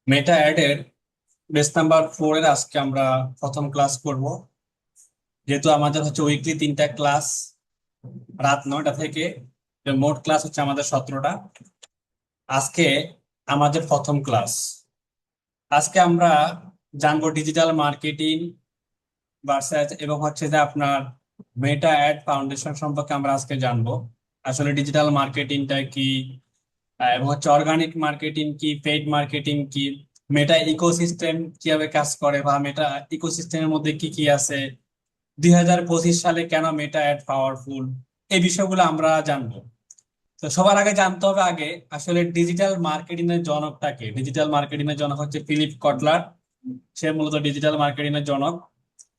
মেটা অ্যাডের base number 4 এর আজকে আমরা প্রথম ক্লাস করব। যেহেতু আমাদের হচ্ছে উইকলি 3টা ক্লাস রাত 9টা থেকে, মোট ক্লাস হচ্ছে আমাদের 17টা। আজকে আমাদের প্রথম ক্লাস। আজকে আমরা জানবো ডিজিটাল মার্কেটিং ভার্সাস এবং হচ্ছে যে আপনার মেটা অ্যাড ফাউন্ডেশন সম্পর্কে আমরা আজকে জানবো। আসলে ডিজিটাল মার্কেটিংটা কি, এবং হচ্ছে অর্গানিক মার্কেটিং কি, পেইড মার্কেটিং কি, মেটা ইকোসিস্টেম কিভাবে কাজ করে, বা মেটা ইকোসিস্টেমের মধ্যে কি কি আছে, 2025 সালে কেন মেটা অ্যাড পাওয়ারফুল, এই বিষয়গুলো আমরা জানবো। তো সবার আগে জানতে হবে আগে আসলে ডিজিটাল মার্কেটিং এর জনকটাকে। ডিজিটাল মার্কেটিং এর জনক হচ্ছে ফিলিপ কটলার। সে মূলত ডিজিটাল মার্কেটিং এর জনক।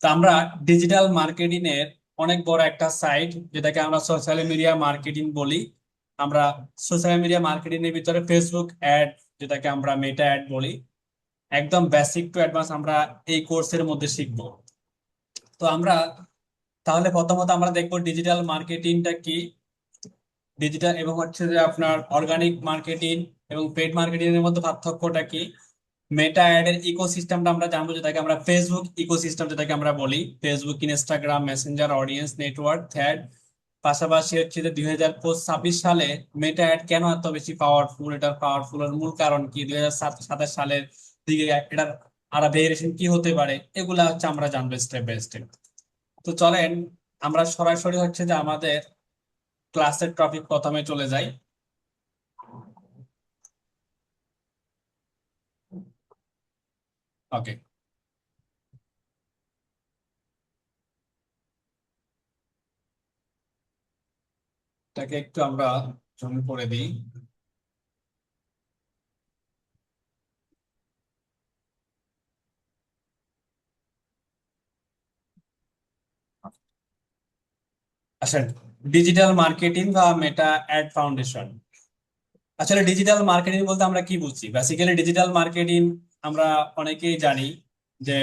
তো আমরা ডিজিটাল মার্কেটিং এর অনেক বড় একটা সাইট, যেটাকে আমরা সোশ্যাল মিডিয়া মার্কেটিং বলি। আমরা সোশ্যাল মিডিয়া মার্কেটিং এর ভিতরে ফেসবুক অ্যাড, যেটাকে আমরা মেটা অ্যাড বলি, একদম বেসিক টু অ্যাডভান্স আমরা এই কোর্সের মধ্যে শিখবো। তো আমরা তাহলে প্রথমত আমরা দেখবো ডিজিটাল মার্কেটিংটা কি, ডিজিটাল এবং হচ্ছে যে আপনার অর্গানিক মার্কেটিং এবং পেড মার্কেটিং এর মধ্যে পার্থক্যটা কি। মেটা অ্যাড এর ইকোসিস্টেমটা আমরা জানবো, যেটাকে আমরা ফেসবুক ইকোসিস্টেম যেটাকে আমরা বলি, Facebook, Instagram, Messenger, audience network, thread. পাশাপাশি হচ্ছে যে 2026 সালে মেটা অ্যাড কেন এত বেশি পাওয়ারফুল, এটার পাওয়ারফুল এর মূল কারণ কি, 2027 সালের দিকে এটার আরো ভেরিয়েশন কি হতে পারে, এগুলা হচ্ছে আমরা জানবো স্টেপ বাই স্টেপ। তো চলেন আমরা সরাসরি হচ্ছে যে আমাদের ক্লাসের টপিক প্রথমে চলে যাই। ওকে, এটাকে একটু আমরা জুম করে দিই। আসেন, ডিজিটাল মার্কেটিং বা মেটা অ্যাড ফাউন্ডেশন। আসলে ডিজিটাল মার্কেটিং বলতে আমরা কি বুঝি? বেসিক্যালি ডিজিটাল মার্কেটিং আমরা অনেকেই জানি যে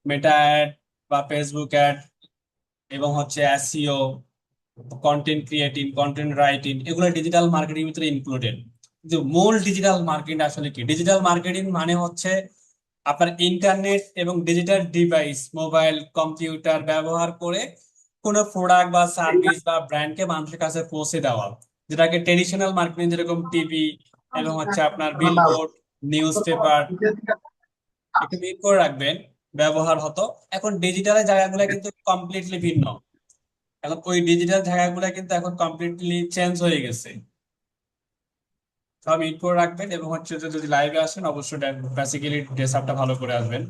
মেটা অ্যাড বা ফেসবুক অ্যাড এবং হচ্ছে SEO, content creating, content writing, এগুলো ডিজিটাল মার্কেটিং ভিতরে ইনক্লুডেড। কিন্তু মূল ডিজিটাল মার্কেটিং আসলে কি? ডিজিটাল মার্কেটিং মানে হচ্ছে আপনার ইন্টারনেট এবং ডিজিটাল ডিভাইস, মোবাইল কম্পিউটার ব্যবহার করে কোনো প্রোডাক্ট বা সার্ভিস বা ব্র্যান্ডকে মানুষের কাছে পৌঁছে দেওয়া, যেটাকে ট্রেডিশনাল মার্কেটিং যেরকম টিভি এবং হচ্ছে আপনার বিলবোর্ড, নিউজ পেপার, একটু মিট করে রাখবেন, ব্যবহার হতো। এখন ডিজিটালের জায়গাগুলো কিন্তু কমপ্লিটলি ভিন্ন। এখন ওই ডিজিটাল জায়গাগুলো কিন্তু এখন কমপ্লিটলি চেঞ্জ হয়ে গেছে। সব মিট করে রাখবেন এবং হচ্ছে যে যদি লাইভে আসেন অবশ্যই বেসিক্যালি ড্রেস আপটা ভালো করে আসবেন।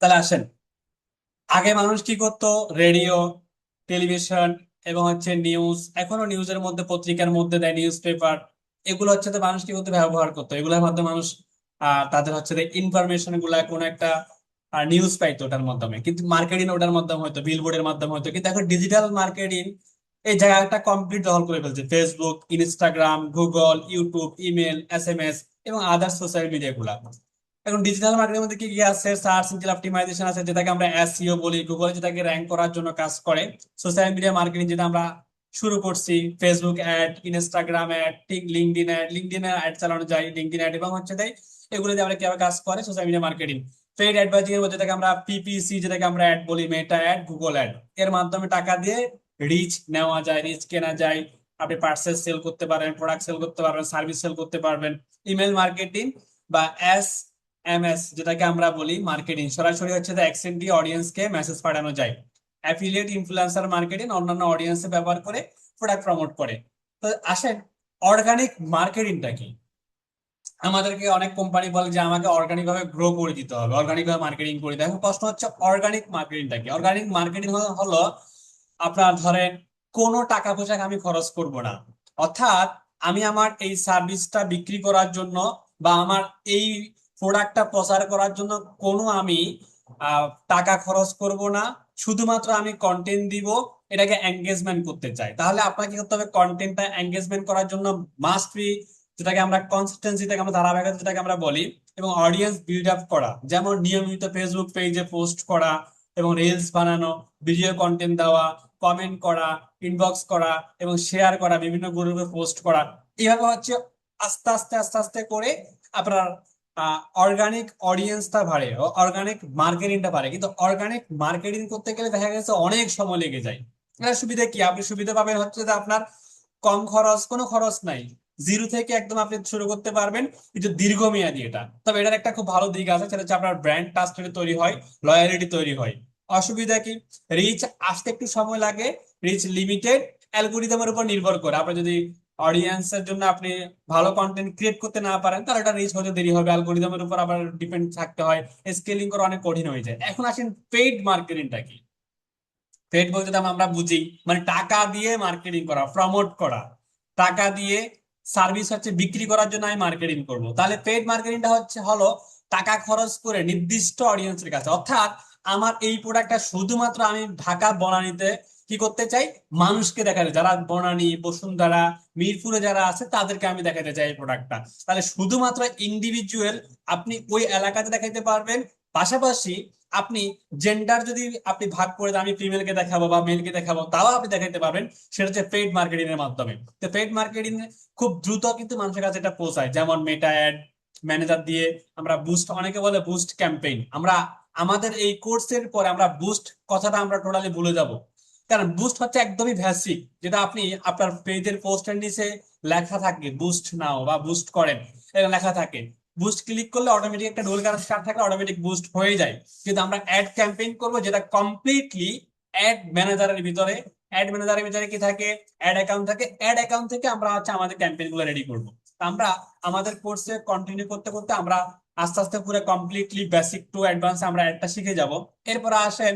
তাহলে আসেন, আগে মানুষ কি করতো? রেডিও, টেলিভিশন এবং হচ্ছে নিউজ, এখনো নিউজের মধ্যে, পত্রিকার মধ্যে দেয়, নিউজ পেপার, এগুলো হচ্ছে তো মানুষ কি করতে ব্যবহার করতো। এগুলোর মাধ্যমে মানুষ তাদের হচ্ছে ইনফরমেশন গুলা কোনো একটা নিউজ পাইতো ওটার মাধ্যমে, কিন্তু মার্কেটিং ওটার মাধ্যমে হয়তো, বিলবোর্ডের মাধ্যমে হয়তো। কিন্তু এখন ডিজিটাল মার্কেটিং এই জায়গাটা কমপ্লিট দখল করে ফেলছে। Facebook, Instagram, Google, YouTube, email, SMS এবং আদার সোশ্যাল মিডিয়া গুলা। এখন ডিজিটাল মার্কেটিং মধ্যে কি কি আছে? সার্চ ইঞ্জিন অপটিমাইজেশন আছে, যেটাকে আমরা এসইও বলি, গুগল যেটাকে র্যাঙ্ক করার জন্য কাজ করে। সোশ্যাল মিডিয়া মার্কেটিং যেটা আমরা শুরু করছি, ফেসবুক অ্যাড, ইনস্টাগ্রাম অ্যাড, ঠিক লিঙ্কডইন অ্যাড, লিঙ্কডইন অ্যাড চালানো যায়, লিঙ্কডইন অ্যাড এবং হচ্ছে তাই এগুলো দিয়ে আমরা কিভাবে কাজ করে social media marketing. Paid advertising এর মধ্যে যেটাকে আমরা পিপিসি যেটাকে আমরা অ্যাড বলি, মেটা অ্যাড, গুগল অ্যাড, এর মাধ্যমে টাকা দিয়ে রিচ নেওয়া যায়, রিচ কেনা যায়। আপনি পার্সেল সেল করতে পারবেন, প্রোডাক্ট সেল করতে পারবেন, সার্ভিস সেল করতে পারবেন। ইমেল মার্কেটিং বা এমএস যেটাকে আমরা বলি মার্কেটিং, সরাসরি হচ্ছে অ্যাকসেন্ট দিয়ে অডিয়েন্সকে মেসেজ পাঠানো যায়। অ্যাফিলিয়েট, ইনফ্লুয়েন্সার মার্কেটিং অন্যান্য অডিয়েন্সে ব্যবহার করে প্রোডাক্ট প্রমোট করে। তো আসেন, অর্গানিক মার্কেটিংটা কি? আমাদেরকে অনেক কোম্পানি বলে যে আমাকে অর্গানিক ভাবে গ্রো করে দিতে হবে, অর্গানিক ভাবে মার্কেটিং করে দিতে হবে। এখন প্রশ্ন হচ্ছে অর্গানিক মার্কেটিংটা কি? অর্গানিক মার্কেটিং হলো আপনার ধরেন কোনো টাকা পয়সা আমি খরচ করব না। অর্থাৎ আমি আমার এই সার্ভিসটা বিক্রি করার জন্য বা আমার এই প্রোডাক্টটা প্রচার করার জন্য কোনো আমি টাকা খরচ করব না। শুধুমাত্র আমি কন্টেন্ট দিব, এটাকে এঙ্গেজমেন্ট করতে চাই। তাহলে আপনাকে কি করতে হবে? কন্টেন্টটা এঙ্গেজমেন্ট করার জন্য মাস্ট বি, যেটাকে আমরা কনসিস্টেন্সি, যেটাকে আমরা ধারাবাহিকতা যেটাকে আমরা বলি, এবং অডিয়েন্স বিল্ড আপ করা, যেমন নিয়মিত ফেসবুক পেজে পোস্ট করা এবং রিলস বানানো, ভিডিও কন্টেন্ট দেওয়া, কমেন্ট করা, ইনবক্স করা এবং শেয়ার করা, বিভিন্ন গ্রুপে পোস্ট করা। এইভাবে হচ্ছে আস্তে আস্তে আস্তে আস্তে করে আপনার অর্গানিক অডিয়েন্সটা বাড়ে, অর্গানিক মার্কেটিংটা বাড়ে। কিন্তু অর্গানিক মার্কেটিং করতে গেলে দেখা গেছে অনেক সময় লেগে যায়। এটার সুবিধা কি? আপনি সুবিধা পাবেন হচ্ছে যে আপনার কম খরচ, কোনো খরচ নাই, জিরো থেকে একদম আপনি শুরু করতে পারবেন। কিন্তু দীর্ঘমেয়াদী এটা। তবে এটার একটা খুব ভালো দিক আছে, সেটা হচ্ছে আপনার ব্র্যান্ড ট্রাস্টেড তৈরি হয়, লয়ালিটি তৈরি হয়। অসুবিধা কি? রিচ আসতে একটু সময় লাগে, রিচ লিমিটেড, অ্যালগোরিদমের উপর নির্ভর করে। আপনি যদি অডিয়েন্সের জন্য আপনি ভালো কন্টেন্ট ক্রিয়েট করতে না পারেন, তাহলে এটা রিচ হতে দেরি হবে, অ্যালগোরিদমের উপর আবার ডিপেন্ড থাকতে হয়, স্কেলিং করা অনেক কঠিন হয়ে যায়। এখন আসেন পেইড মার্কেটিংটা কি। পেইড বলতে তো আমরা বুঝি মানে টাকা দিয়ে মার্কেটিং করা, প্রমোট করা, টাকা দিয়ে সার্ভিস হচ্ছে বিক্রি করার জন্য আমি মার্কেটিং করব। তাহলে পেইড মার্কেটিংটা হলো টাকা খরচ করে নির্দিষ্ট অডিয়েন্সের কাছে, অর্থাৎ আমার এই প্রোডাক্টটা শুধুমাত্র আমি ঢাকা বনানীতে কি করতে চাই, মানুষকে দেখাতে, যারা বনানী, বসুন্ধরা, মিরপুরে যারা আছে তাদেরকে আমি দেখাতে চাই এই প্রোডাক্টটা। তাহলে শুধুমাত্র ইন্ডিভিজুয়াল আপনি ওই এলাকাতে দেখাতে পারবেন। পাশাপাশি আপনি জেন্ডার যদি আপনি ভাগ করে দেন, আমি ফিমেলকে দেখাবো বা মেলকে দেখাবো, তাও আপনি দেখাতে পারবেন। সেটা হচ্ছে পেইড মার্কেটিং এর মাধ্যমে। তো পেইড মার্কেটিং খুব দ্রুত কিন্তু মানুষের কাছে এটা পৌঁছায়, যেমন মেটা অ্যাড ম্যানেজার দিয়ে আমরা বুস্ট, অনেকে বলে বুস্ট ক্যাম্পেইন। আমরা আমাদের এই কোর্সের পরে আমরা বুস্ট কথাটা আমরা টোটালি ভুলে যাব। কারণ বুস্ট হচ্ছে একদমই বেসিক, যেটা আপনি আপনার পেজের পোস্টের নিচে লেখা থাকে বুস্ট নাও বা বুস্ট করেন, এটা লেখা থাকে। বুস্ট ক্লিক করলে অটোমেটিক একটা রোল কার স্টার্ট থাকলে অটোমেটিক বুস্ট হয়ে যায়। কিন্তু আমরা অ্যাড ক্যাম্পেইন করব যেটা কমপ্লিটলি অ্যাড ম্যানেজারের ভিতরে। অ্যাড ম্যানেজারের ভিতরে কি থাকে? অ্যাড অ্যাকাউন্ট থাকে। অ্যাড অ্যাকাউন্ট থেকে আমরা হচ্ছে আমাদের ক্যাম্পেইন গুলো রেডি করবো। আমরা আমাদের কোর্সে কন্টিনিউ করতে করতে আমরা আস্তে আস্তে পুরো কমপ্লিটলি বেসিক টু অ্যাডভান্স আমরা অ্যাডটা শিখে যাব। এরপর আসেন,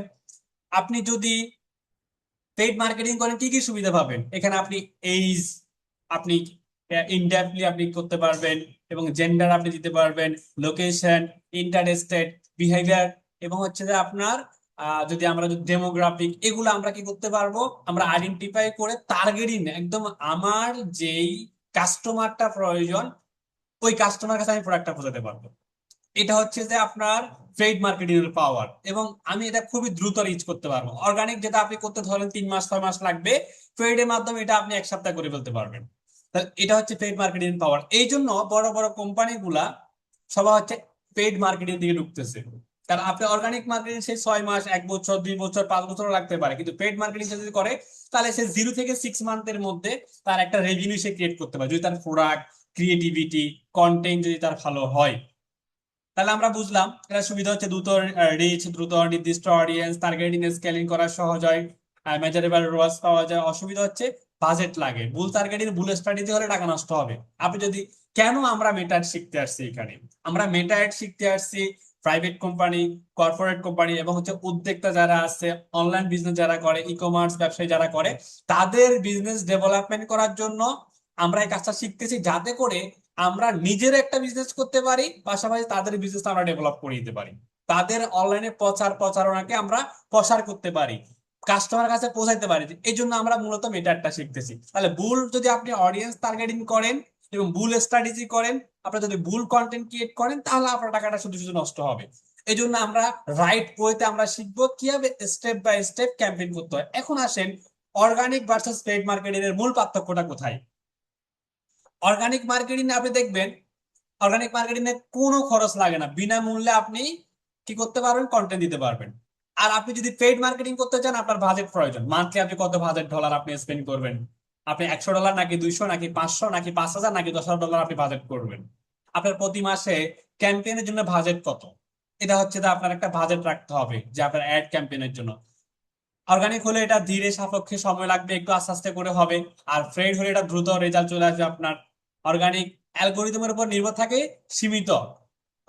আপনি যদি পেইড মার্কেটিং করেন কি কি সুবিধা পাবেন এখানে? আপনি এইজ, আপনি ইনডেপলি আপনি করতে পারবেন, এবং জেন্ডার আপনি দিতে পারবেন, লোকেশন, ইন্টারেস্টেড, বিহেভিয়ার, এবং হচ্ছে যে আপনার যদি আমরা ডেমোগ্রাফিক, এগুলো আমরা কি করতে পারবো, আমরা আইডেন্টিফাই করে টার্গেটিং একদম আমার যেই কাস্টমারটা প্রয়োজন, ওই কাস্টমার কাছে আমি প্রোডাক্টটা পৌঁছাতে পারবো। এটা হচ্ছে যে আপনার পেইড মার্কেটিং এর পাওয়ার। এবং আমি এটা খুবই দ্রুত রিচ করতে পারবো। অর্গানিক যেটা আপনি করতে ধরেন 3 মাস 6 মাস লাগবে, পেইড এর মাধ্যমে এটা আপনি 1 সপ্তাহ করে ফেলতে পারবেন। তাহলে এটা হচ্ছে পেইড মার্কেটিং পাওয়ার। এই জন্য বড় বড় কোম্পানি গুলা সবাই হচ্ছে পেইড মার্কেটিং দিকে ঢুকতেছে। কারণ আপনি অর্গানিক মার্কেটিং সেই 6 মাস, 1 বছর, 2 বছর, 5 বছর লাগতে পারে, কিন্তু পেইড মার্কেটিং যদি করে তাহলে সে 0 থেকে 6 মান্থের মধ্যে তার একটা রেভিনিউ সে ক্রিয়েট করতে পারে, যদি তার প্রোডাক্ট, ক্রিয়েটিভিটি, কন্টেন্ট যদি তার ভালো হয়। তাহলে আমরা বুঝলাম এটা সুবিধা হচ্ছে দ্রুত রিচ, দ্রুত নির্দিষ্ট অডিয়েন্স টার্গেটিং, স্কেলিং করা সহজ হয়, মেজারেবল রোয়াজ পাওয়া যায়। অসুবিধা হচ্ছে বাজেট লাগে, ভুল টার্গেটিং, ভুল স্ট্র্যাটেজি হলে টাকা নষ্ট হবে। আপনি যদি, কেন আমরা মেটা অ্যাড শিখতে আসছি এখানে? আমরা মেটা অ্যাড শিখতে আসছি প্রাইভেট কোম্পানি, কর্পোরেট কোম্পানি এবং হচ্ছে উদ্যোক্তা যারা আছে, অনলাইন বিজনেস যারা করে, ই কমার্স ব্যবসায়ী যারা করে, তাদের বিজনেস ডেভেলপমেন্ট করার জন্য আমরা এই কাজটা শিখতেছি, যাতে করে আমরা নিজের একটা বিজনেস করতে পারি, পাশাপাশি তাদের বিজনেস আমরা ডেভেলপ করে দিতে পারি, তাদের অনলাইনে প্রচারণাকে আমরা প্রসার করতে পারি, কাস্টমার কাছে পৌঁছাইতে পারি। এই জন্য আমরা মূলত মেটারটা শিখতেছি। তাহলে ভুল যদি আপনি অডিয়েন্স টার্গেটিং করেন এবং ভুল স্ট্র্যাটেজি করেন, আপনারা যদি ভুল কন্টেন্ট ক্রিয়েট করেন, তাহলে আপনার টাকাটা শুধু শুধু নষ্ট হবে। এই জন্য আমরা রাইট ওয়েতে আমরা শিখবো কিভাবে স্টেপ বাই স্টেপ ক্যাম্পেইন করতে হয়। এখন আসেন, অর্গানিক ভার্সেস পেইড মার্কেটিং এর মূল পার্থক্যটা কোথায়? অর্গানিক মার্কেটিং আপনি দেখবেন, অর্গানিক মার্কেটিং এ কোনো খরচ লাগে না, বিনামূল্যে আপনি কি করতে পারবেন, কন্টেন্ট দিতে পারবেন। আর আপনি যদি পেইড মার্কেটিং করতে চান, আপনার বাজেট প্রয়োজন। মান্থলি আপনি কত বাজেট ডলার আপনি স্পেন্ড করবেন? আপনি $100 নাকি 200 নাকি 500 নাকি 5,000 নাকি 10,000 ডলার আপনি বাজেট করবেন? আপনার প্রতি মাসে ক্যাম্পেইনের জন্য বাজেট কত? এটা হচ্ছে যে আপনার একটা বাজেট রাখতে হবে যে আপনার অ্যাড ক্যাম্পেইনের জন্য। অর্গানিক হলে এটা ধীরে সাপেক্ষে সময় লাগবে, একটু আস্তে আস্তে করে হবে। আর ফ্রেড হলে এটা দ্রুত রেজাল্ট চলে আসবে আপনার। অর্গানিক অ্যালগোরিদমের উপর নির্ভর থাকে, সীমিত।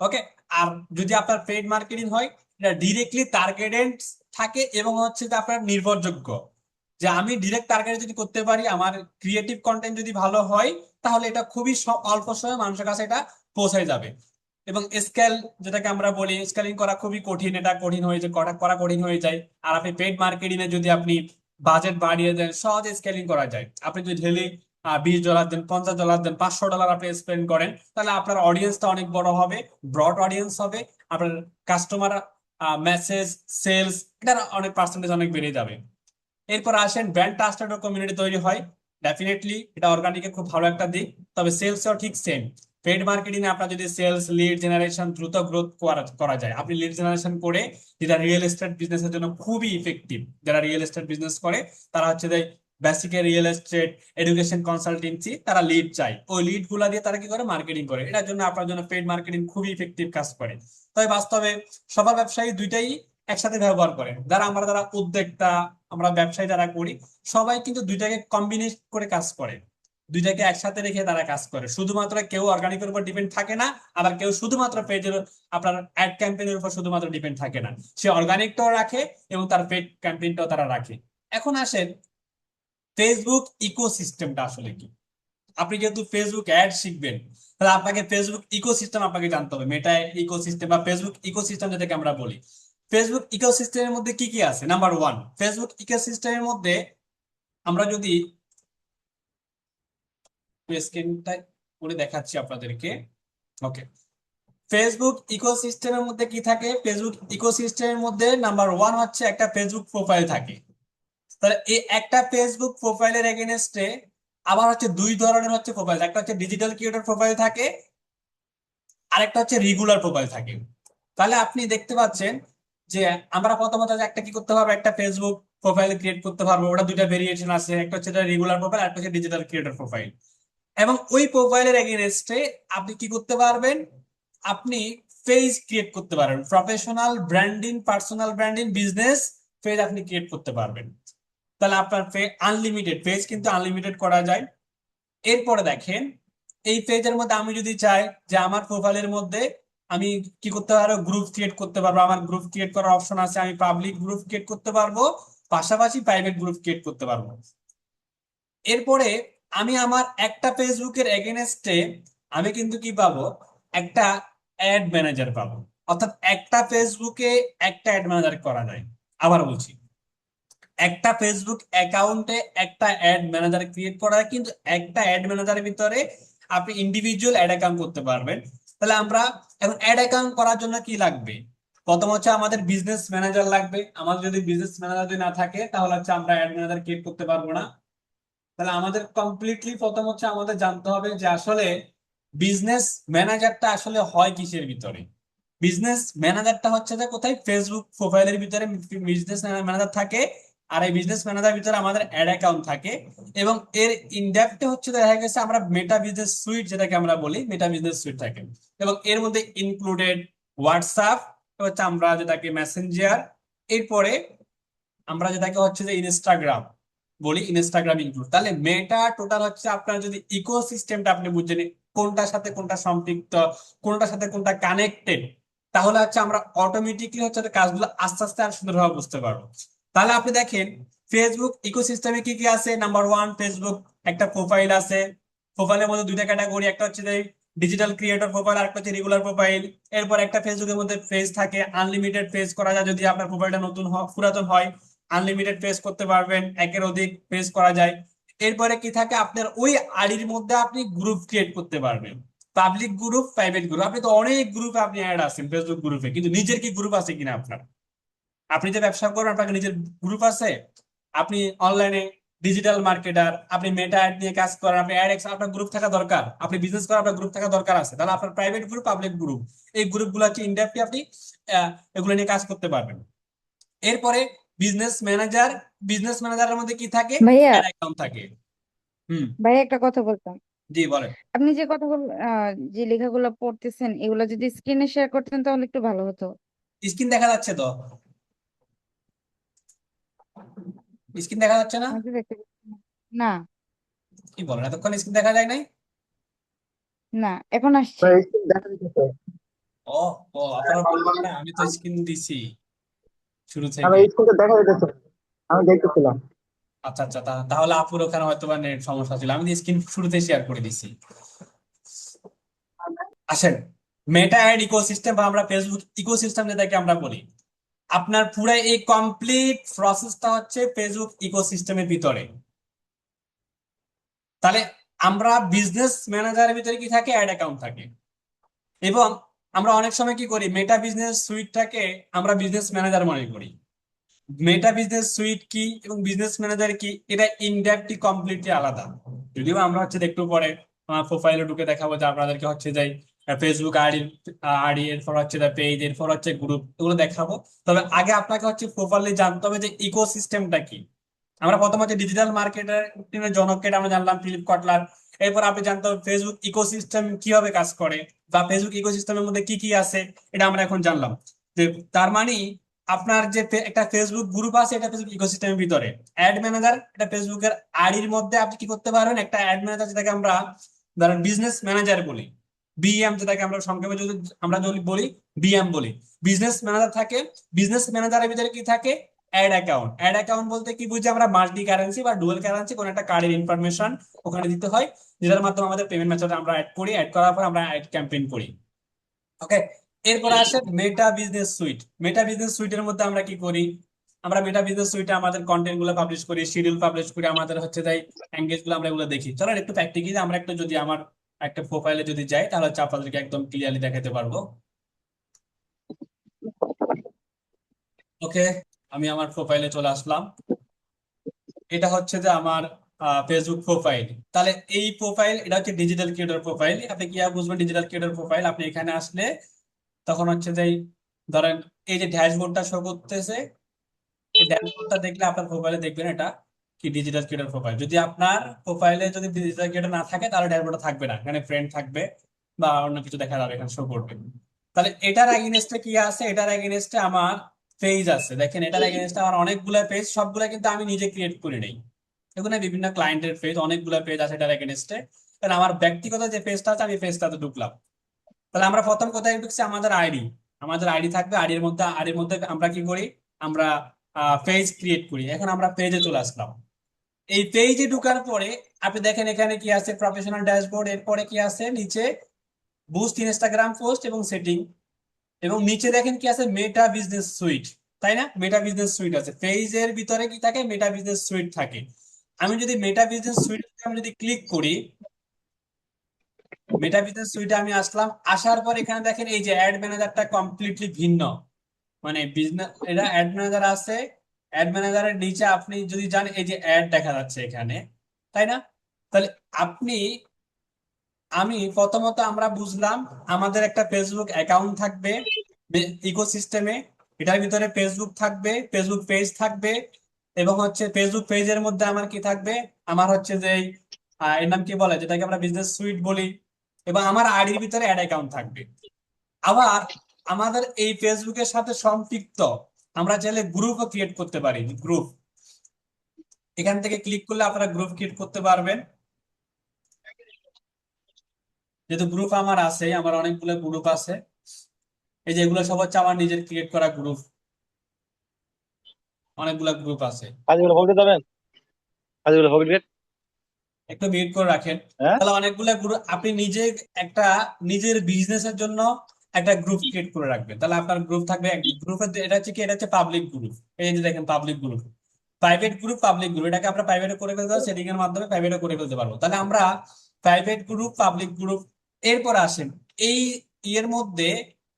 ওকে। আর যদি আপনার পেইড মার্কেটিং হয়, এটা ডিরেক্টলি টার্গেটেড থাকে এবং হচ্ছে যে আপনার নির্ভরযোগ্য, যে আমি ডিরেক্ট টার্গেট যদি করতে পারি, আমার ক্রিয়েটিভ কন্টেন্ট যদি ভালো হয়, তাহলে এটা খুবই অল্প সময়ে মানুষের কাছে এটা পৌঁছায় যাবে। এবং স্কেল, যেটাকে আমরা বলি স্কেলিং করা খুবই কঠিন, এটা কঠিন হয়ে যায়, করা করা কঠিন হয়ে যায়। আর আপনি পেড মার্কেটিং এ যদি আপনি বাজেট বাড়িয়ে দেন, সহজে স্কেলিং করা যায়। আপনি যদি ডেলি $20 দেন, $50 দেন, $500 আপনি স্পেন্ড করেন, তাহলে আপনার অডিয়েন্সটা অনেক বড় হবে, ব্রড অডিয়েন্স হবে। আপনার কাস্টমার, মেসেজ, সেলস, এটার অনেক পার্সেন্টেজ অনেক বেড়ে যাবে। এরপর আসেন, ব্র্যান্ড ট্রাস্টেড কমিউনিটি তৈরি হয়। ডেফিনেটলি এটা অর্গানিকের খুব ভালো একটা দিক। তবে সেলসও ঠিক সেম। পেড মার্কেটিং এ আপনার যদি সেলস লিড জেনারেশন দ্রুত গ্রোথ করা যায়, আপনি লিড জেনারেশন করে, যেটা রিয়েল এস্টেট বিজনেসের জন্য খুবই ইফেক্টিভ। যারা রিয়েল এস্টেট বিজনেস করে তারা হচ্ছে যে বেসিকে রিয়েল এস্টেট এডুকেশন কনসালটেন্সি, তারা লিড চাই, ওই লিড গুলা দিয়ে তারা কি করে মার্কেটিং করে। এটার জন্য আপনার জন্য পেড মার্কেটিং খুবই ইফেক্টিভ কাজ করে। তবে বাস্তবে সবার ব্যবসায়ী দুইটাই একসাথে ব্যবহার করে। যারা উদ্যোক্তা, আমরা ব্যবসায়ী যারা করি, সবাই কিন্তু দুইটাকে কম্বিনেট করে কাজ করে, দুইটাকে একসাথে রেখে তারা কাজ করে। শুধুমাত্র কেউ অর্গানিকের উপর ডিপেন্ড থাকে না, আবার কেউ শুধুমাত্র পেজের আপনার অ্যাড ক্যাম্পেইনের উপর শুধুমাত্র ডিপেন্ড থাকে না, সে অর্গানিকটাও রাখে এবং তার পেড ক্যাম্পেইনটাও তারা রাখে। এখন আসেন ফেসবুক ইকোসিস্টেমটা আসলে কি। আপনি যেহেতু ফেসবুক অ্যাড শিখবেন, তাহলে আপনাকে ফেসবুক ইকোসিস্টেম আপনাকে জানতে হবে। মেটা ইকোসিস্টেম বা ফেসবুক ইকোসিস্টেম যেটাকে আমরা বলি, ফেসবুক ইকোসিস্টেমের মধ্যে কি কি আছে। নাম্বার ওয়ান, ফেসবুক ইকোসিস্টেমের মধ্যে আমরা যদি স্ক্রিনটা করে দেখাচ্ছি আপনাদেরকে। ওকে, ফেসবুক ইকোসিস্টেমের মধ্যে কি থাকে? ফেসবুক ইকোসিস্টেমের মধ্যে নাম্বার ওয়ান হচ্ছে একটা ফেসবুক প্রোফাইল থাকে। তাহলে এই একটা ফেসবুক প্রোফাইলের এগেনস্টে আবার হচ্ছে দুই ধরনের হচ্ছে প্রোফাইল, একটা হচ্ছে ডিজিটাল ক্রিয়েটর প্রোফাইল থাকে, আরেকটা হচ্ছে রেগুলার প্রোফাইল থাকে। তাহলে আপনি দেখতে পাচ্ছেন যে আমরা প্রথমত একটা কি করতে পারবো, একটা ফেসবুক প্রোফাইল ক্রিয়েট করতে পারবো। ওটা দুইটা ভেরিয়েশন আছে, একটা হচ্ছে রেগুলার প্রোফাইল, একটা হচ্ছে ডিজিটাল ক্রিয়েটর প্রোফাইল। এবং ওই প্রোফাইলের এগেনস্টে আপনি কি করতে পারবেন, আপনি পেজ ক্রিয়েট করতে পারবেন, professional branding, personal branding, business page আপনি ক্রিয়েট করতে পারবেন। তাহলে আপনার আনলিমিটেড পেজ কিন্তু আনলিমিটেড করা যায়। এরপরে দেখেন, এই পেজের মধ্যে আমি যদি চাই যে আমার প্রোফাইলের মধ্যে আমি কি করতে পারবো, গ্রুপ ক্রিয়েট করতে পারবো। আমার গ্রুপ ক্রিয়েট করার অপশন আছে, আমি পাবলিক গ্রুপ ক্রিয়েট করতে পারবো, পাশাপাশি প্রাইভেট গ্রুপ ক্রিয়েট করতে পারবো। এরপরে আমি আমার একটা ফেসবুকের এগেনস্টে আমি কিন্তু কি পাবো, একটা অ্যাড ম্যানেজার পাবো। অর্থাৎ একটা ফেসবুকে একটা অ্যাড ম্যানেজার করা যায়। আবার বলছি, একটা ফেসবুক অ্যাকাউন্টে একটা অ্যাড ম্যানেজার ক্রিয়েট করা যায়, কিন্তু একটা অ্যাড ম্যানেজারের ভিতরে আপনি ইন্ডিভিজুয়াল অ্যাড অ্যাকাউন্ট করতে পারবেন। তাহলে আমরা এখন অ্যাড অ্যাকাউন্ট করার জন্য কি লাগবে? প্রথম হচ্ছে আমাদের বিজনেস ম্যানেজার লাগবে। আমাদের যদি বিজনেস ম্যানেজার যদি না থাকে তাহলে হচ্ছে আমরা অ্যাড ম্যানেজার ক্রিয়েট করতে পারবো না। তাহলে আমাদের কমপ্লিটলি প্রথম হচ্ছে আমাদের জানতে হবে যে আসলে বিজনেস ম্যানেজারটা আসলে হয় কিসের ভিতরে। বিজনেস ম্যানেজারটা হচ্ছে যে কোথায়, ফেসবুক প্রোফাইলের ভিতরে বিজনেস ম্যানেজার থাকে। আর এই বিজনেস ম্যানেজার ভিতরে আমাদের অ্যাড অ্যাকাউন্ট থাকে। এবং এর ইনডেপথে হচ্ছে দেখা গেছে আমরা মেটা বিজনেস সুইট যেটাকে আমরা বলি, মেটা বিজনেস সুইট থাকে। এবং এর মধ্যে ইনক্লুডেড হোয়াটসঅ্যাপ, হচ্ছে আমরা যেটাকে মেসেঞ্জার, এরপরে আমরা যেটাকে হচ্ছে যে ইনস্টাগ্রাম বলি, ইনস্টাগ্রাম ইনক্লুড। তাহলে মেটা টোটাল হচ্ছে আপনার যদি ইকোসিস্টেমটা আপনি বুঝছেন কোনটার সাথে কোনটা সম্পৃক্ত, কোনটার সাথে কোনটা কানেক্টেড, তাহলে হচ্ছে আমরা অটোমেটিকলি হচ্ছে কাজগুলো আস্তে আস্তে আর সুন্দরভাবে বুঝতে পারবো। তাহলে আপনি দেখেন ফেসবুক ইকোসিস্টেমে কি কি আছে। নাম্বার ওয়ান, ফেসবুক একটা প্রোফাইল আছে। প্রোফাইলের মধ্যে দুইটা ক্যাটাগরি, একটা হচ্ছে ডিজিটাল ক্রিয়েটর প্রোফাইল, আর একটা হচ্ছে রেগুলার প্রোফাইল। এরপর একটা ফেসবুকের মধ্যে পেজ থাকে, আনলিমিটেড পেজ করা যায়। যদি আপনার প্রোফাইলটা নতুন পুরাতন হয়, আনলিমিটেড পেজ করতে পারবেন, একের অধিক পেজ করা যায়। এরপরে কি থাকে, আপনার ওই আইডির মধ্যে আপনি গ্রুপ ক্রিয়েট করতে পারবেন, পাবলিক গ্রুপ, প্রাইভেট গ্রুপ। আপনি তো অনেক গ্রুপে আপনি অ্যাড আছেন ফেসবুক গ্রুপে, কিন্তু নিজের কি গ্রুপ আছে কিনা আপনার? আপনি যে ব্যবসা করবেন আপনাকে নিজের গ্রুপ আছে? আপনি অনলাইনে ডিজিটাল মার্কেটার, আপনি মেটা অ্যাড নিয়ে কাজ করেন, আপনি আপনার গ্রুপ থাকা দরকার। আপনি বিজনেস করেন, আপনার গ্রুপ থাকা দরকার আছে। তাহলে আপনার প্রাইভেট গ্রুপ, পাবলিক গ্রুপ, এই গ্রুপগুলো হচ্ছে ইনডেপথলি আপনি এগুলো নিয়ে কাজ করতে পারবেন। এরপরে বিজনেস ম্যানেজার, বিজনেস ম্যানেজারের মধ্যে কি থাকে, ভাইয়া অ্যাড অ্যাকাউন্ট থাকে। হুম, ভাইয়া একটা কথা বলতাম। জি বলেন। আপনি যে কথাগুলো যে লেখাগুলো পড়তেছেন এগুলো যদি স্ক্রিনে শেয়ার করতেন তাহলে একটু ভালো হতো। স্ক্রিন দেখা যাচ্ছে তো? স্ক্রিন দেখা যাচ্ছে না? আমি তো দেখতে পাচ্ছি না। না, কি বলেন, এতক্ষণ স্ক্রিন দেখা যায় নাই? না, এখন আসছে। ভাই স্ক্রিন দেখা যাচ্ছে। ও, ও আপনারা বলবেন না, আমি তো স্ক্রিন দিছি শুরু আমার থেকে। স্ক্রিনটা দেখা যাচ্ছে, আমি দেখতেছিলাম। আচ্ছা আচ্ছা, তাহলে আপুর ওখানে হয়তো বা নেট সমস্যা ছিল, আমি স্ক্রিন শুরুতে শেয়ার করে দিছি। আসেন, মেটা অ্যাড ইকোসিস্টেম বা আমরা ফেসবুক ইকোসিস্টেম যেটাকে আমরা বলি, আপনার পুরো এই কমপ্লিট প্রসেসটা হচ্ছে ফেসবুক ইকোসিস্টেমের ভিতরে। তাহলে আমরা বিজনেস ম্যানেজারের ভিতরে কি থাকে, অ্যাড অ্যাকাউন্ট থাকে। এবং আমরা অনেক সময় কি করি, মেটা বিজনেস সুইটটাকে আমরা বিজনেস ম্যানেজার মনে করি। মেটা বিজনেস সুইট কি এবং বিজনেস ম্যানেজার কি, এটা ইনডেপথলি কমপ্লিটলি আলাদা। যদিও আমরা হচ্ছে একটু পরে আমার প্রোফাইলে ঢুকে দেখাবো যে আপনাদেরকে হচ্ছে যে ফেসবুক আইডি, এরপর হচ্ছে পেজ, এরপর হচ্ছে গ্রুপ, এগুলো দেখাবো। তবে আগে আপনাকে হচ্ছে প্রপারলি জানতে হবে যে ইকোসিস্টেমটা কি। আমরা প্রথম হচ্ছে ডিজিটাল মার্কেটের জনককে আমরা জানলাম ফিলিপ কটলার। এরপর আপনি জানতে হবে ফেসবুক ইকোসিস্টেম কিভাবে কাজ করে, বা ফেসবুক ইকোসিস্টেমের মধ্যে কি কি আছে, এটা আমরা এখন জানলাম। যে তার মানে আপনার যে একটা ফেসবুক গ্রুপ আছে, এটা ফেসবুক ইকোসিস্টেমের ভিতরে। অ্যাড ম্যানেজার, এটা ফেসবুকের আইডির মধ্যে আপনি কি করতে পারবেন, একটা অ্যাড ম্যানেজার যেটাকে আমরা ধরেন বিজনেস ম্যানেজার বলি, বিএম, যেটাকে আমরা সংক্ষেপে যদি আমরা যদি বলি বিএম বলি, বিজনেস ম্যানেজার থাকে। বিজনেস ম্যানেজারের ভিতরে কি থাকে, অ্যাড অ্যাকাউন্ট। অ্যাড অ্যাকাউন্ট বলতে কি বুঝি আমরা, মাল্টি কারেন্সি বা ডুয়াল কারেন্সি কোন একটা কার্ডের ইনফরমেশন ওখানে দিতে হয়, যেটার মাধ্যমে আমাদের পেমেন্ট মেথড আমরা অ্যাড করি, অ্যাড করার পর আমরা অ্যাড ক্যাম্পেইন করি। ওকে, এরপর আসে Meta business suite. Meta business সুইটের মধ্যে আমরা কি করি, আমরা মেটা বিজনেস সুইটে আমাদের কন্টেন্ট গুলো পাবলিশ করি, শিডিউল পাবলিশ করি, আমাদের হচ্ছে তাই এঙ্গেজ গুলো আমরা এগুলো দেখি। চলো একটু প্র্যাকটিক্যালি আমরা একটু যদি আমার একটা প্রোফাইলে যদি যাই, তাহলে হচ্ছে আপনাদেরকে একদম ক্লিয়ারলি দেখাতে পারবো। ওকে, আমি আমার প্রোফাইলে চলে আসলাম। এটা হচ্ছে যে আমার ফেসবুক প্রোফাইল। তাহলে এই প্রোফাইল, এটা হচ্ছে ডিজিটাল ক্রিয়েটর প্রোফাইল। আপনি কি বুঝবেন ডিজিটাল ক্রিয়েটর প্রোফাইল? আপনি এখানে আসলে তখন হচ্ছে যে ধরেন এই যে ড্যাশবোর্ডটা শো করতেছে, এই ড্যাশবোর্ডটা দেখলে আপনার প্রোফাইলে দেখবেন এটা কি ডিজিটাল ক্রিয়েটর প্রোফাইল। যদি আপনার প্রোফাইলে যদি ডিজিটাল ক্রিয়েটর না থাকে, তাহলে ড্যাশবোর্ডটা থাকবে না, এখানে ফ্রেন্ড থাকবে বা অন্য কিছু দেখা যাবে, এখানে শো করবে। তাহলে এটার এগেইনস্টে কি আছে, এটার এগেইনস্টে আমার পেজ আছে। দেখেন এটার এগেইনস্টে আমার অনেকগুলো পেজ, সবগুলা কিন্তু আমি নিজে ক্রিয়েট করে নেই, এখানে বিভিন্ন ক্লায়েন্টের পেজ, অনেকগুলো পেজ আছে এটার এগেইনস্টে। কারণ আমার ব্যক্তিগত যে পেজটা আছে, আমি পেজটাতে ঢুকলাম। তাহলে আমরা প্রথম কোথায় ঢুকছি, আমাদের আইডি। আমাদের আইডি থাকবে, আইডির মধ্যে আমরা কি করি, আমরা পেজ ক্রিয়েট করি। এখন আমরা পেজে চলে আসলাম। এই পেজে ঢুকার পরে আপনি দেখেন এখানে কি আছে, প্রফেশনাল ড্যাশবোর্ড, এরপরে কি আছে নিচে বুস্ট ইনস্টাগ্রাম পোস্ট এবং সেটিং, এবং নিচে দেখেন কি আছে, মেটা বিজনেস সুইট। তাই না, মেটা বিজনেস সুইট আছে। পেজের ভিতরে কি থাকে, মেটা বিজনেস সুইট থাকে। আমি যদি মেটা বিজনেস সুইট আমি যদি ক্লিক করি, মেটা বিজনেস সুইটে আমি আসলাম। আসার পর এখানে দেখেন এই যে অ্যাড ম্যানেজারটা কমপ্লিটলি ভিন্ন। মানে বিজনেস, এটা অ্যাড ম্যানেজার আছে, অ্যাড ম্যানেজারের নিচে আপনি যদি যান, এই যে অ্যাড দেখা যাচ্ছে এখানে, তাই না? তাহলে আপনি, আমি প্রথমত আমরা বুঝলাম আমাদের একটা ফেসবুক অ্যাকাউন্ট থাকবে ইকোসিস্টেমে। এটার ভিতরে ফেসবুক থাকবে, ফেসবুক পেজ থাকবে, এবং হচ্ছে ফেসবুক পেজের মধ্যে আমার কি থাকবে, আমার হচ্ছে যে এর নাম কি বলে, যেটাকে আমরা বিজনেস সুইট বলি, এবং আমার আইডির ভিতরে অ্যাড অ্যাকাউন্ট থাকবে। আবার আমাদের এই ফেসবুকের সাথে সম্পৃক্ত আমরা চাইলে গ্রুপও ক্রিয়েট করতে পারি। গ্রুপ, এখান থেকে ক্লিক করলে আপনারা গ্রুপ ক্রিয়েট করতে পারবেন। যেহেতু গ্রুপ আমার আছে, আমার অনেকগুলো গ্রুপ আছে, এই যে এগুলো সব হচ্ছে আমার নিজের ক্রিয়েট করা গ্রুপ, অনেকগুলো গ্রুপ আছে। কাজগুলো ভোগ দিতে যাবেন, কাজগুলো ভোগ দিবেন। একটু মিউট করে রাখেন। হ্যাঁ, তাহলে অনেকগুলো গ্রুপ আপনি নিজে একটা নিজের বিজনেসের জন্য একটা গ্রুপ ক্রিয়েট করে রাখবেন। তাহলে আপনার গ্রুপ থাকবে, গ্রুপের এটা হচ্ছে কি, এটা হচ্ছে পাবলিক গ্রুপ। এই যে দেখেন public group, private group, public group, এটাকে আমরা প্রাইভেট করে ফেলতে পারবো, সেটিং এর মাধ্যমে প্রাইভেট করে ফেলতে পারবো। তাহলে আমরা প্রাইভেট গ্রুপ, পাবলিক গ্রুপ, এরপর আসেন এই ইয়ের মধ্যে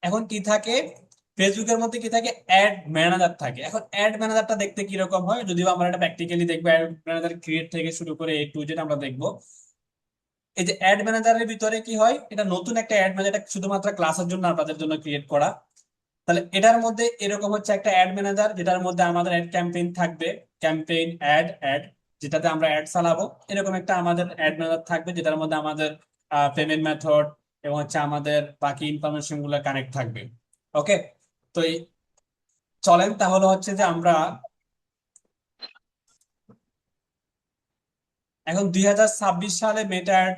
এখন কি থাকে, ফেসবুকের মধ্যে কি থাকে, অ্যাড ম্যানেজার থাকে। এখন অ্যাড ম্যানেজারটা দেখতে কিরকম হয়, যদিও আমরা এটা প্র্যাকটিক্যালি দেখবো, অ্যাড ম্যানেজার ক্রিয়েট থেকে শুরু করে এ টু জেড আমরা দেখবো। এই যে অ্যাড ম্যানেজারের ভিতরে কি হয়, এটা নতুন একটা অ্যাড ম্যানেজার, শুধুমাত্র ক্লাসের জন্য আপনাদের জন্য ক্রিয়েট করা। তাহলে এটার মধ্যে এরকম হচ্ছে একটা অ্যাড ম্যানেজার, যেটার মধ্যে আমাদের অ্যাড ক্যাম্পেইন থাকবে, ক্যাম্পেইন অ্যাড অ্যাড, যেটাতে আমরা অ্যাড চালাবো। এরকম একটা আমাদের অ্যাড ম্যানেজার থাকবে, যেটার মধ্যে আমাদের পেমেন্ট মেথড এবং হচ্ছে আমাদের বাকি ইনফরমেশন গুলো কানেক্ট থাকবে। ওকে, তো চলেন তাহলে হচ্ছে যে আমরা এখন 2026 সালে মেটা অ্যাড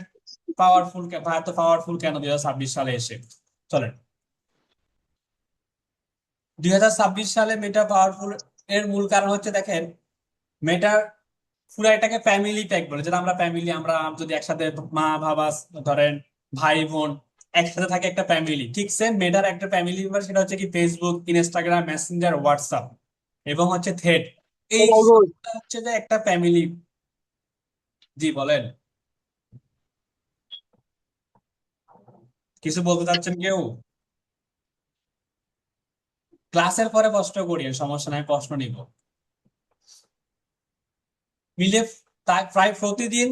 পাওয়ারফুল, এত পাওয়ারফুল কেন 2026 সালে এসে, চলেন। 2026 সালে মেটা পাওয়ারফুল এর মূল কারণ হচ্ছে দেখেন, মেটার পুরো এটাকে ফ্যামিলি প্যাক বলে, যেটা আমরা ফ্যামিলি, আমরা যদি একসাথে মা বাবা ধরেন ভাই বোন একসাথে থাকে একটা ফ্যামিলি, ঠিক সেম মেটার একটা ফ্যামিলি মেম্বার, সেটা হচ্ছে কি ফেসবুক, ইনস্টাগ্রাম, মেসেঞ্জার, হোয়াটসঅ্যাপ এবং হচ্ছে থ্রেড, এই সবটা হচ্ছে যে একটা ফ্যামিলি। জি বলেন, কিছু বলতে চাচ্ছেন কেউ? ক্লাসের পরে প্রশ্ন করি, সমস্যা নাই, প্রশ্ন নিব। মিলে প্রায় প্রতিদিন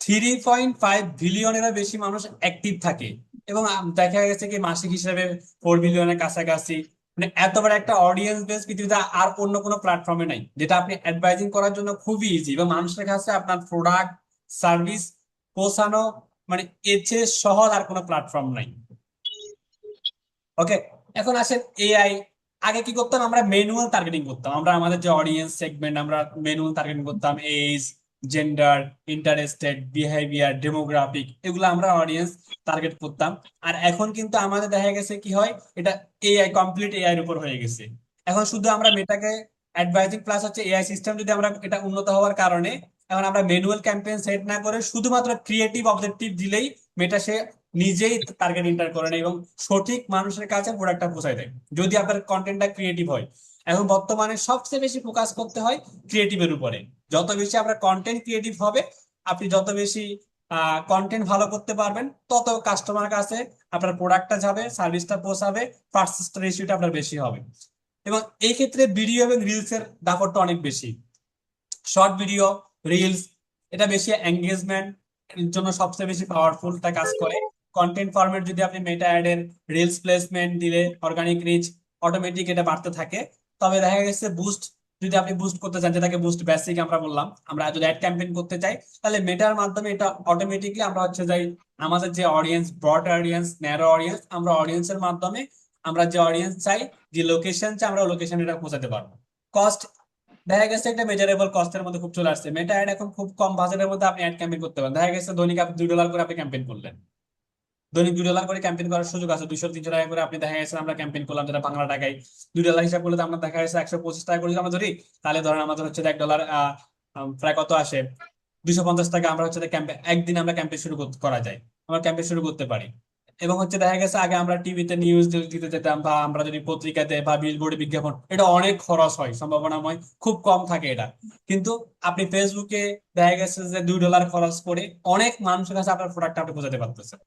3.5 বিলিয়নেরও বেশি মানুষ অ্যাক্টিভ থাকে, এবং দেখা গেছে কি মাসিক হিসেবে 4 বিলিয়নের কাছাকাছি। মানে এত বড় একটা অডিয়েন্স বেস পৃথিবীতে আর অন্য কোনো প্ল্যাটফর্মে নাই, যেটা আপনি অ্যাডভাইজিং করার জন্য খুবই ইজি, এবং মানুষের কাছে আপনার প্রোডাক্ট সার্ভিস পৌঁছানো, মানে এর চেয়ে সহজ আর কোনো প্ল্যাটফর্ম নাই। ওকে, এখন আসেন এআই। আগে কি করতাম, আমরা ম্যানুয়াল টার্গেটিং করতাম, আমরা আমাদের যে অডিয়েন্স সেগমেন্ট আমরা ম্যানুয়াল টার্গেটিং করতাম, age, gender, interested, behaviour, demographic, এগুলো আমরা অডিয়েন্স টার্গেট করতাম। আর এখন কিন্তু আমাদের দেখা গেছে কি হয়, এটা এআই, কমপ্লিট এআই এর উপর হয়ে গেছে। এখন শুধু আমরা মেটাকে অ্যাডভাইজিং প্লাস হচ্ছে এআই সিস্টেম যদি আমরা এটা উন্নত হওয়ার কারণে এখন আমরা ম্যানুয়াল ক্যাম্পেইন সেট না করে শুধুমাত্র ক্রিয়েটিভ অবজেক্টিভ দিলেই মেটা সে নিজেই টার্গেট এন্টার করে নেয় এবং সঠিক মানুষের কাছে প্রোডাক্টটা পৌঁছায় দেয়, যদি আপনার কন্টেন্টটা ক্রিয়েটিভ হয়। এখন বর্তমানে সবচেয়ে বেশি ফোকাস করতে হয় ক্রিয়েটিভের উপরে। যত বেশি আপনার কন্টেন্ট ক্রিয়েটিভ হবে, আপনি যত বেশি কন্টেন্ট ভালো করতে পারবেন, তত কাস্টমার কাছে আপনার প্রোডাক্টটা যাবে, সার্ভিসটা পৌঁছাবে, পারচেজ রেশিওটা আপনার বেশি হবে। এবং এই ক্ষেত্রে ভিডিও এবং রিলস এর দাপটটা অনেক বেশি। শর্ট ভিডিও, রিলস, এটা বেশি এঙ্গেজমেন্ট জন্য সবচেয়ে বেশি পাওয়ারফুলটা কাজ করে। কন্টেন্ট ফরম্যাট যদি আপনি মেটা অ্যাড এর রিলস প্লেসমেন্ট দিলে অর্গানিক রিচ অটোমেটিক এটা বাড়তে থাকে। তবে দেখা গেছে বুস্ট, যদি আপনি বুস্ট করতে চান, যেটাকে বুস্ট বেসিক আমরা বললাম, আমরা যদি অ্যাড ক্যাম্পেইন করতে চাই, তাহলে মেটার মাধ্যমে এটা অটোমেটিকলি আমরা হচ্ছে যাই আমাদের যে audience, broad audience, narrow audience, আমরা অডিয়েন্সের মাধ্যমে আমরা যে অডিয়েন্স চাই, যে লোকেশন চাই, আমরা লোকেশন এটা পৌঁছাতে পারবো। কস্ট, দেখা গেছে একটা মেজারেবল কস্টের মধ্যে খুব চলে আসছে, মেটা অ্যাড এখন খুব কম বাজেটের মধ্যে আপনি অ্যাড ক্যাম্পেইন করতে পারেন। দেখা গেছে দৈনিক আপনি $2 করে আপনি ক্যাম্পেইন করলেন, দৈনিক $2 করে ক্যাম্পেইন করার সুযোগ আছে। 200-300 টাকা করে আপনি দেখা গেছে আমরা ক্যাম্পেইন করলাম, যেটা বাংলা টাকায় $2 হিসাব করলে তো আমরা দেখা গেছে 125 টাকা করে যদি আমরা ধরি, তাহলে ধরেন আমাদের হচ্ছে $1 প্রায় কত আসে, 250 টাকা। আমরা হচ্ছে ক্যাম্পেইন একদিন আমরা ক্যাম্পেইন শুরু করা যায়, আমরা ক্যাম্পেইন শুরু করতে পারি। এবং হচ্ছে দেখা গেছে আগে আমরা টিভিতে নিউজ দিতে যেতাম, বা আমরা যদি পত্রিকাতে বা বিলবোর্ডে বিজ্ঞাপন, এটা অনেক খরচ হয়, সম্ভাবনাময় খুব কম থাকে এটা। কিন্তু আপনি ফেসবুকে দেখা গেছে যে $2 খরচ করে অনেক মানুষের কাছে আপনার প্রোডাক্ট আপনি বোঝাতে পারতেছেন।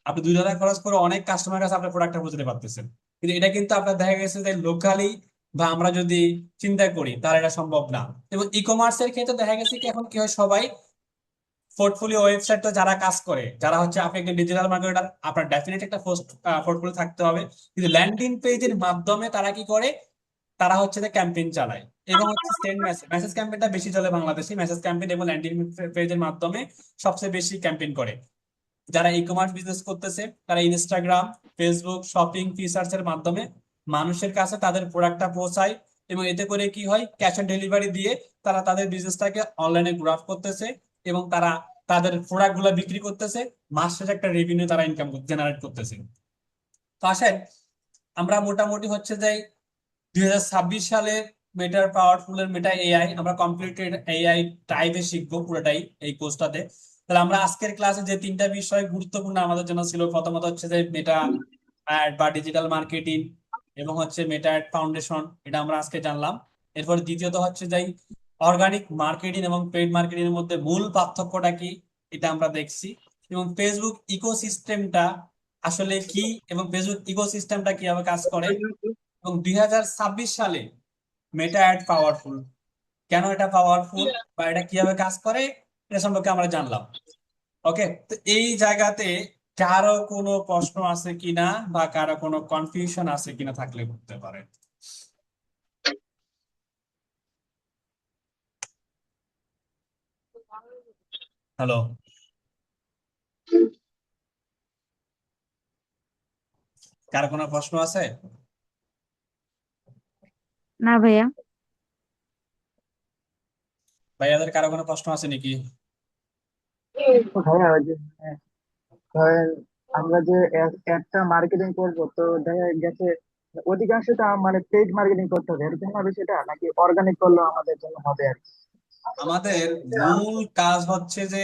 আপনি $2 খরচ করে অনেক কাস্টমার কাছে আপনার প্রোডাক্টটা পৌঁছাতে পারতেছেন। কিন্তু এটা কিন্তু আপনার দেখা গেছে যে লোকালি বা আমরা যদি চিন্তা করি তাহলে এটা সম্ভব না। এবং ই কমার্সের ক্ষেত্রে দেখা গেছে কি এখন কি হয়, সবাই পোর্টফোলিও ওয়েবসাইট তো যারা কাজ করে, যারা হচ্ছে আপনি একটা ডিজিটাল মার্কেটার, আপনার ডেফিনেট একটা পোর্টফোলিও থাকতে হবে। কিন্তু ল্যান্ডিং পেজের মাধ্যমে তারা কি করে, তারা হচ্ছে যে ক্যাম্পেইন চালায়, এবং হচ্ছে সেন্ড মেসেজ, মেসেজ ক্যাম্পেইনটা বেশি চলে বাংলাদেশে। মেসেজ ক্যাম্পেইন এবং ল্যান্ডিং পেজের মাধ্যমে সবচেয়ে বেশি ক্যাম্পেইন করে। যারা ই কমার্স বিজনেস করতেছে তারা ইনস্টাগ্রাম, ফেসবুক, শপিং ফিচার্স এর মাধ্যমে মানুষের কাছে তাদের প্রোডাক্টটা পৌঁছায়, এবং এতে করে কি হয়, ক্যাশ অন ডেলিভারি দিয়ে তারা তাদের বিজনেসটাকে অনলাইনে গ্রো আপ করতেছে, এবং তারা তাদের প্রোডাক্ট গুলো বিক্রি করতেছে, মাস শেষে একটা রেভিনিউ তারা ইনকাম জেনারেট করতেছে। তো আসেন আমরা মোটামুটি হচ্ছে যে 2026 সালে মেটার পাওয়ারফুল এর মেটা এআই আমরা কমপ্লিটেড এআই টাইপে শিখবো পুরোটাই এই কোর্সটাতে। তাহলে আমরা আজকের ক্লাসে যে 3টা বিষয় গুরুত্বপূর্ণ আমাদের জন্য ছিল, প্রথমত হচ্ছে যে মেটা অ্যাড বা ডিজিটাল মার্কেটিং, এবং হচ্ছে মেটা অ্যাড ফাউন্ডেশন, এটা আমরা আজকে জানলাম। এরপর দ্বিতীয়ত হচ্ছে যে অর্গানিক মার্কেটিং এবং পেইড মার্কেটিং এর মধ্যে মূল পার্থক্যটা কি, এটা আমরা দেখছি। এবং ফেসবুক ইকোসিস্টেমটা আসলে কি, এবং ফেসবুক ইকোসিস্টেমটা কিভাবে কাজ করে, এবং 2026 সালে মেটা অ্যাড পাওয়ারফুল, কেন এটা পাওয়ারফুল বা এটা কিভাবে কাজ করে, এটা সম্পর্কে আমরা জানলাম। ওকে, তো এই জায়গাতে কারো কোনো প্রশ্ন আছে কিনা বা কারো কোনো কনফিউশন আছে কিনা থাকলে করতে পারে। হ্যালো, কারো কোনো প্রশ্ন আছে? না ভাইয়া। ভাইয়াদের কারো কোনো প্রশ্ন আছে নাকি? তো ভাইয়া ওই যে ধরেন আমরা যে একটা মার্কেটিং করব, তো দেখা গেছে অধিকাংশটা মানে পেইড মার্কেটিং করতে হবে, এরকম হবে সেটা, নাকি অর্গানিক করলেও আমাদের জন্য হবে আর কি? আমাদের মূল কাজ হচ্ছে যে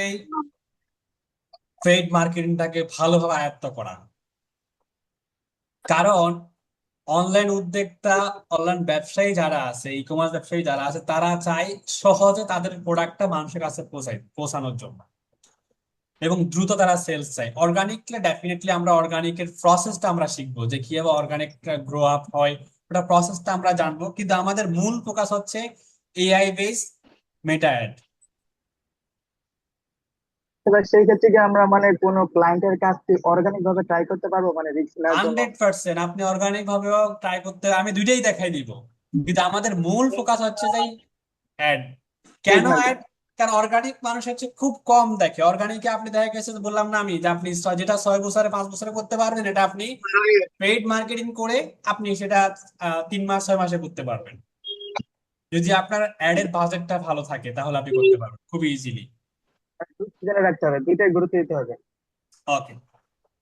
পেইড মার্কেটিংটাকে ভালোভাবে আয়ত্ত করা। কারণ অনলাইন উদ্যোক্তা, অনলাইন ব্যবসায়ী যারা আছে, ই কমার্স ব্যবসায়ী যারা আছে, তারা চায় সহজে তাদের প্রোডাক্টটা মানুষের কাছে পৌঁছানোর জন্য, এবং দ্রুত তারা সেলস চায়। অর্গানিকলি ডেফিনেটলি আমরা অর্গানিকের প্রসেসটা আমরা শিখবো, যে কিভাবে অর্গানিক গ্রো আপ হয়, ওটা প্রসেসটা আমরা জানবো। কিন্তু আমাদের মূল ফোকাস হচ্ছে এআই বেস মেটা অ্যাড। ভাই সেই ক্ষেত্রে কি আমরা মানে কোনো ক্লায়েন্টের কাছ থেকে অর্গানিক ভাবে ট্রাই করতে পারবো মানে রিস্ক নেওয়ার জন্য? 100% আপনি অর্গানিক ভাবেও ট্রাই করতে, আমি দুইটাই দেখাই দিব, কিন্তু আমাদের মূল ফোকাস হচ্ছে যে অ্যাড। পেইড কেন অ্যাড? মার্কেট। কারণ অর্গানিক মানুষ হচ্ছে খুব কম দেখে। অর্গানিকে আপনি দেখা গেছে যে বললাম না আমি, যে আপনি যেটা 6 বছরে 5 বছরে করতে পারবেন, এটা আপনি পেইড মার্কেটিং করে আপনি সেটা 3 মাস 6 মাসে করতে পারবেন। যদি আপনার অ্যাড এর বাজেটটা ভালো থাকে তাহলে আপনি করতে পারবেন খুব ইজিলি। জেনে রাখতে হবে, দুইটাই গুরুত্ব দিতে হবে। ওকে।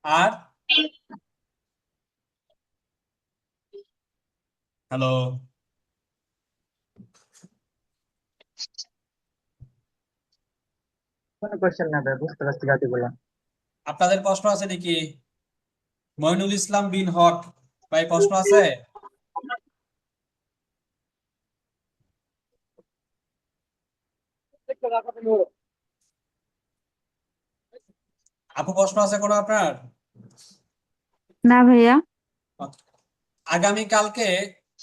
আর হ্যালো, কোনো কোয়েশ্চেন না ভাই, বুঝতে পারছি গাতিগুলো। আপনাদের প্রশ্ন আছে নাকি? মইনুল ইসলাম বিন হক ভাই, প্রশ্ন আছে? আপু প্রশ্ন আছে কোনো আপনার? না ভাইয়া। আগামীকালকে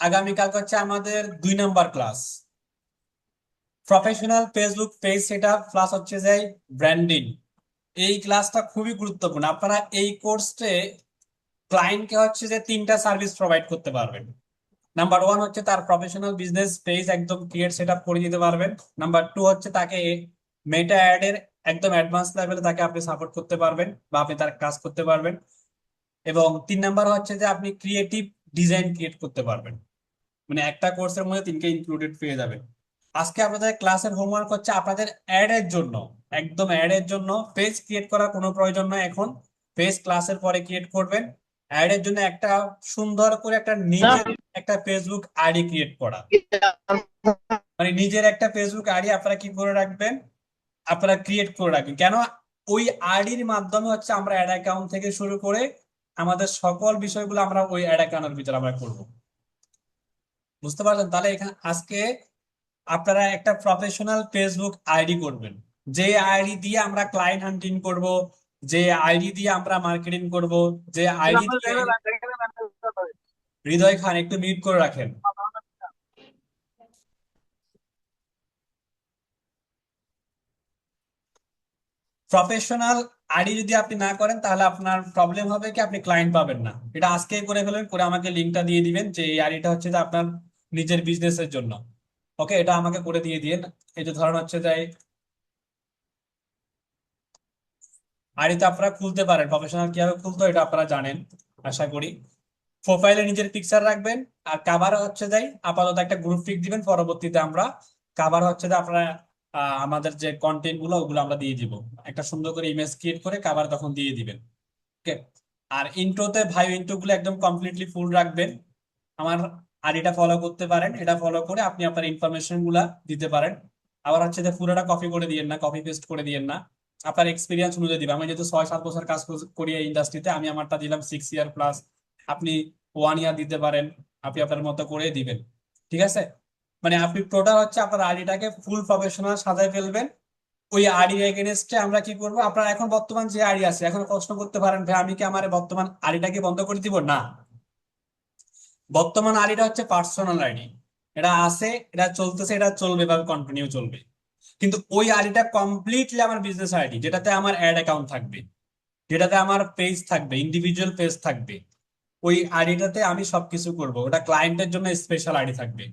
আগামীকালকে হচ্ছে আমাদের 2 number class, professional Facebook page setup plus হচ্ছে যে ব্র্যান্ডিং। এই ক্লাসটা খুবই গুরুত্বপূর্ণ। আপনারা এই কোর্সে ক্লায়েন্টকে হচ্ছে যে 3টা সার্ভিস প্রোভাইড করতে পারবেন। নাম্বার 1 হচ্ছে তার প্রফেশনাল বিজনেস পেজ একদম ক্রিয়েট সেটআপ করে দিতে পারবেন। নাম্বার 2 হচ্ছে তাকে মেটা অ্যাড এর একদম অ্যাডভান্স লেভেলে তাকে আপনি সাপোর্ট করতে পারবেন বা আপনি তার কাজ করতে পারবেন। এবং 3 নাম্বার হচ্ছে যে আপনি ক্রিয়েটিভ ডিজাইন ক্রিয়েট করতে পারবেন। মানে একটা কোর্সের মধ্যে 3কে ইনক্লুডেড পেয়ে যাবেন। আজকে আপনাদের ক্লাসের হোমওয়ার্ক হচ্ছে আপনাদের অ্যাড এর জন্য, একদম অ্যাড এর জন্য পেজ ক্রিয়েট করার কোনো প্রয়োজন নয় এখন। পেজ ক্লাসের পরে ক্রিয়েট করবেন। অ্যাড এর জন্য একটা সুন্দর করে একটা নিজের একটা ফেসবুক আইডি ক্রিয়েট করা, মানে নিজের একটা ফেসবুক আইডি আপনারা কি করে রাখবেন, আপনারা ক্রিয়েট করে রাখবেন। কেন? ওই আইডির মাধ্যমে হচ্ছে আমরা অ্যাড অ্যাকাউন্ট থেকে শুরু করে আমাদের সকল বিষয়গুলো আমরা ওই অ্যাড অ্যাকাউন্টের ভিতরে আমরা করব। বুঝতে পারছেন? তাহলে এখানে আজকে আপনারা একটা প্রফেশনাল ফেসবুক আইডি করবেন, যে আইডি দিয়ে আমরা ক্লায়েন্ট হান্টিং করব, যে আইডি দিয়ে আমরা মার্কেটিং করব, যে আইডি দিয়ে। হৃদয় খান একটু মিউট করে রাখেন। প্রফেশনাল আইডি যদি আপনি না করেন তাহলে আপনার প্রবলেম হবে কি, আপনি ক্লায়েন্ট পাবেন না। এটা আজকেই করে ফেলবেন, করে আমাকে লিঙ্কটা দিয়ে দিবেন যে এই আইডিটা হচ্ছে যে আপনার নিজের বিজনেসের জন্য। ওকে, এটা আমাকে করে দিয়ে দিন। এই যে ধরুন হচ্ছে যে আইডিতে আপনারা খুলতে পারেন, প্রফেশনাল কিভাবে খুলতে হয় এটা আপনারা জানেন আশা করি। প্রোফাইলে নিজের পিকচার রাখবেন, আর কাভারে হচ্ছে যাই আপাতত একটা গ্রুপ পিক দিবেন। পরবর্তীতে আমরা কাভার হচ্ছে যে আপনারা আমাদের যে কন্টেন্ট গুলো ওগুলো আমরা দিয়ে দিব, একটা সুন্দর করে ইমেজ ক্রিয়েট করে কাভার তখন দিয়ে দিবেন। ওকে। আর ইন্ট্রোতে ভাই ইন্ট্রো গুলো একদম কমপ্লিটলি ফুল রাখবেন। আমার আইডিটা ফলো করতে পারেন, এটা ফলো করে আপনি আপনার ইনফরমেশন গুলা দিতে পারেন। আবার হচ্ছে যে পুরোটা কপি করে দিয়েন না, কপি পেস্ট করে দিয়েন না, আপনার এক্সপিরিয়েন্স অনুযায়ী দিবেন। আমি যেহেতু 6-7 বছর কাজ করি এই ইন্ডাস্ট্রিতে, আমি আমারটা দিলাম 6 ইয়ার প্লাস। আপনি 1 ইয়ার দিতে পারেন, আপনি আপনার মতো করে দিবেন। ঠিক আছে? মানে আপনি টোটাল হচ্ছে আপনার আইডিটাকে ফুল প্রফেশনাল সাজায় ফেলবেন। ওই আইডির এগেনস্টে আমরা কি করবো, আপনার এখন বর্তমান যে আইডি আছে, এখন প্রশ্ন করতে পারেন ভাই আমি কি আমার বর্তমান আইডিটাকে বন্ধ করে দিব? না, বর্তমান আইডিটা হচ্ছে পার্সোনাল আইডি। এটা আছে, এটা চলতেছে, এটা চলবে ভাবে কন্টিনিউ চলবে। কিন্তু ওই আইডিটা কমপ্লিটলি আমার বিজনেস আইডি, যেটাতে আমার অ্যাড অ্যাকাউন্ট থাকবে, যেটাতে আমার পেজ থাকবে, ইন্ডিভিজুয়াল পেজ থাকবে। ওই আইডিটাতে আমি সবকিছু করব, ওটা ক্লায়েন্টের জন্য স্পেশাল আইডি থাকবে।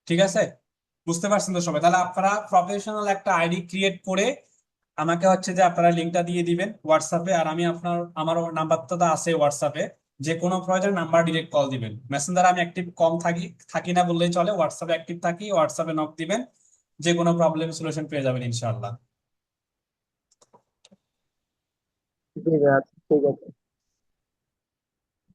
ঠিক আছে? বুঝতে পারছেন তো সবাই? তাহলে আপনারা প্রফেশনাল একটা আইডি ক্রিয়েট করে আমাকে হচ্ছে যে আপনারা লিঙ্কটা দিয়ে দিবেন হোয়াটসঅ্যাপে। আর আমি আমার নাম্বারটা তো আছে হোয়াটসঅ্যাপে, যে কোনো প্রয়োজন নাম্বার ডিরেক্ট কল দিবেন। মেসেঞ্জারে আমি অ্যাক্টিভ কম থাকি, থাকি না বললেই চলে, হোয়াটসঅ্যাপে অ্যাক্টিভ থাকি, হোয়াটসঅ্যাপে নক দিবেন, যে কোনো প্রবলেম সলিউশন পেয়ে যাবেন ইনশাআল্লাহ। ঠিক আছে, ঠিক আছে।